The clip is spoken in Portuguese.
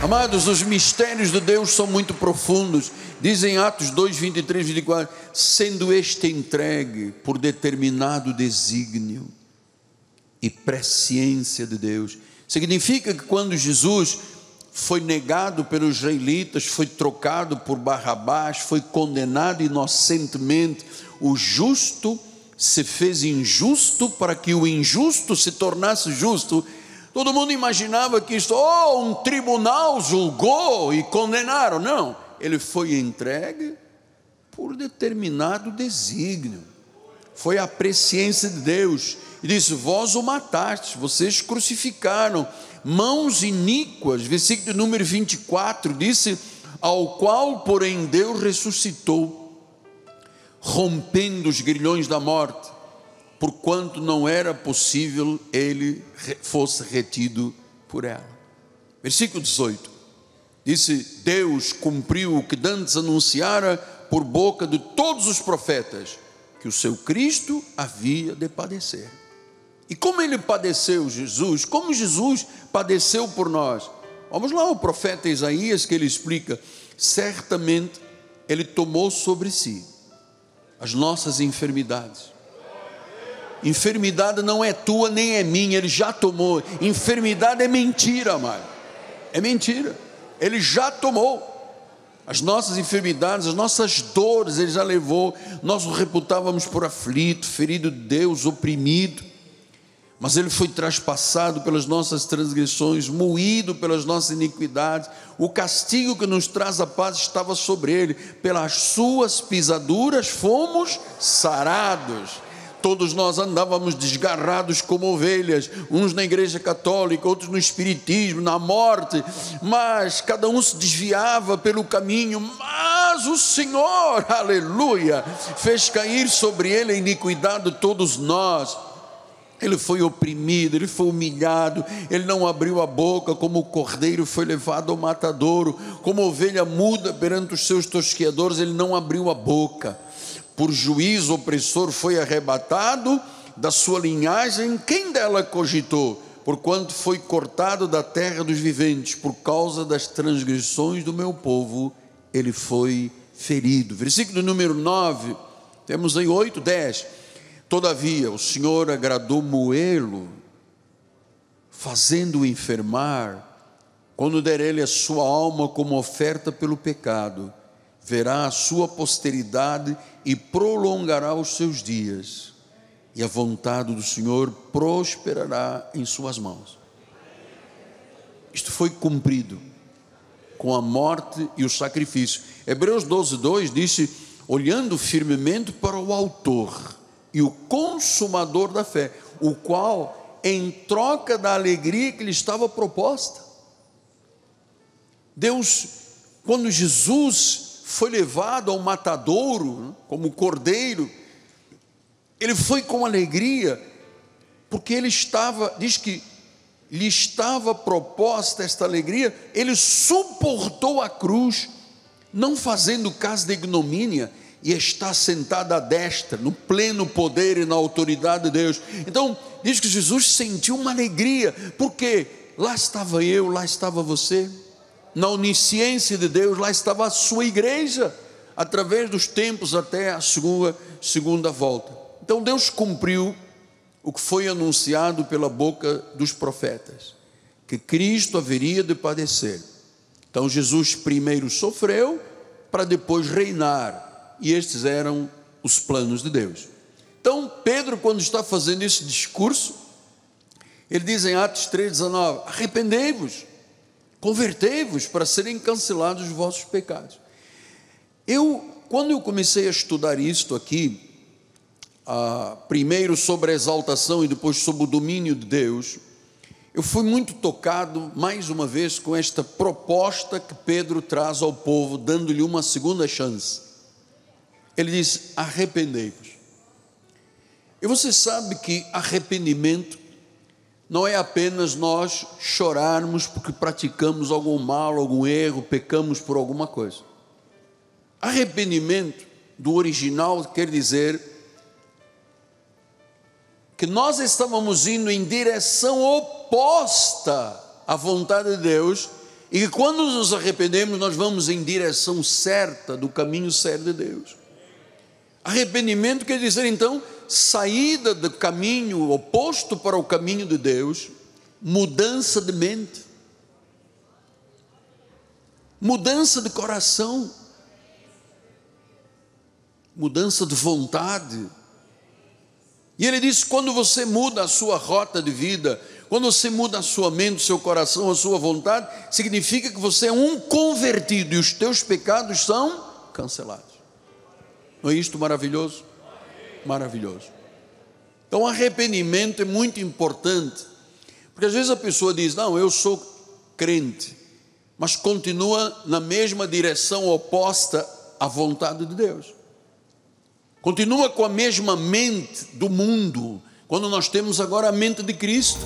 Amados, os mistérios de Deus são muito profundos. Dizem Atos 2, 23, 24: sendo este entregue por determinado desígnio e presciência de Deus. Significa que quando Jesus foi negado pelos israelitas, foi trocado por Barrabás, foi condenado inocentemente, o justo se fez injusto para que o injusto se tornasse justo. Todo mundo imaginava que isso, um tribunal julgou e condenaram. Não, ele foi entregue por determinado desígnio. Foi a presciência de Deus. E disse: vós o mataste, vocês crucificaram, mãos iníquas. Versículo número 24, disse: ao qual, porém, Deus ressuscitou, rompendo os grilhões da morte, porquanto não era possível ele fosse retido por ela. Versículo 18, disse: Deus cumpriu o que dantes anunciara por boca de todos os profetas, que o seu Cristo havia de padecer. E como ele padeceu, Jesus? Como Jesus padeceu por nós? Vamos lá, o profeta Isaías, que ele explica: certamente ele tomou sobre si as nossas enfermidades. Enfermidade não é tua nem é minha, ele já tomou. Enfermidade é mentira, amado, é mentira. Ele já tomou as nossas enfermidades, as nossas dores, ele já levou. Nós o reputávamos por aflito, ferido de Deus, oprimido, mas ele foi traspassado pelas nossas transgressões, moído pelas nossas iniquidades. O castigo que nos traz a paz estava sobre ele, pelas suas pisaduras fomos sarados. Todos nós andávamos desgarrados como ovelhas, uns na igreja católica, outros no espiritismo, na morte, mas cada um se desviava pelo caminho, mas o Senhor, aleluia, fez cair sobre ele a iniquidade de todos nós. Ele foi oprimido, ele foi humilhado, ele não abriu a boca, como o cordeiro foi levado ao matadouro, como ovelha muda perante os seus tosqueadores, ele não abriu a boca. Por juízo opressor foi arrebatado, da sua linhagem quem dela cogitou? Porquanto foi cortado da terra dos viventes, por causa das transgressões do meu povo, ele foi ferido. Versículo número 9, temos aí 8, 10. Todavia o Senhor agradou moê-lo, fazendo-o enfermar. Quando der ele a sua alma como oferta pelo pecado, verá a sua posteridade e prolongará os seus dias, e a vontade do Senhor prosperará em suas mãos. Isto foi cumprido com a morte e o sacrifício. Hebreus 12, 2 disse: olhando firmemente para o autor e o consumador da fé, o qual, em troca da alegria que lhe estava proposta, Deus, quando Jesus foi levado ao matadouro, como cordeiro, ele foi com alegria, porque ele estava, diz que lhe estava proposta esta alegria, ele suportou a cruz, não fazendo caso da ignomínia, e está sentado à destra, no pleno poder e na autoridade de Deus. Então, diz que Jesus sentiu uma alegria, porque lá estava eu, lá estava você, na onisciência de Deus, lá estava a sua igreja, através dos tempos até a segunda volta. Então Deus cumpriu o que foi anunciado pela boca dos profetas, que Cristo haveria de padecer. Então Jesus primeiro sofreu, para depois reinar, e estes eram os planos de Deus. Então Pedro, quando está fazendo esse discurso, ele diz em Atos 3,19: arrependei-vos, convertei-vos, para serem cancelados os vossos pecados. Quando eu comecei a estudar isto aqui, primeiro sobre a exaltação e depois sobre o domínio de Deus, eu fui muito tocado, mais uma vez, com esta proposta que Pedro traz ao povo, dando-lhe uma segunda chance. Ele diz: arrependei-vos. E você sabe que arrependimento não é apenas nós chorarmos porque praticamos algum mal, algum erro, pecamos por alguma coisa. Arrependimento, do original, quer dizer que nós estávamos indo em direção oposta à vontade de Deus, E que quando nos arrependemos, nós vamos em direção certa, do caminho certo de Deus. Arrependimento quer dizer, então, saída do caminho oposto para o caminho de Deus, mudança de mente, mudança de coração, mudança de vontade. E ele diz: quando você muda a sua rota de vida, quando você muda a sua mente, o seu coração, a sua vontade, significa que você é um convertido e os teus pecados são cancelados. Não é isto maravilhoso? Maravilhoso. Então, arrependimento é muito importante, porque às vezes a pessoa diz: não, eu sou crente, mas continua na mesma direção oposta à vontade de Deus, continua com a mesma mente do mundo, quando nós temos agora a mente de Cristo.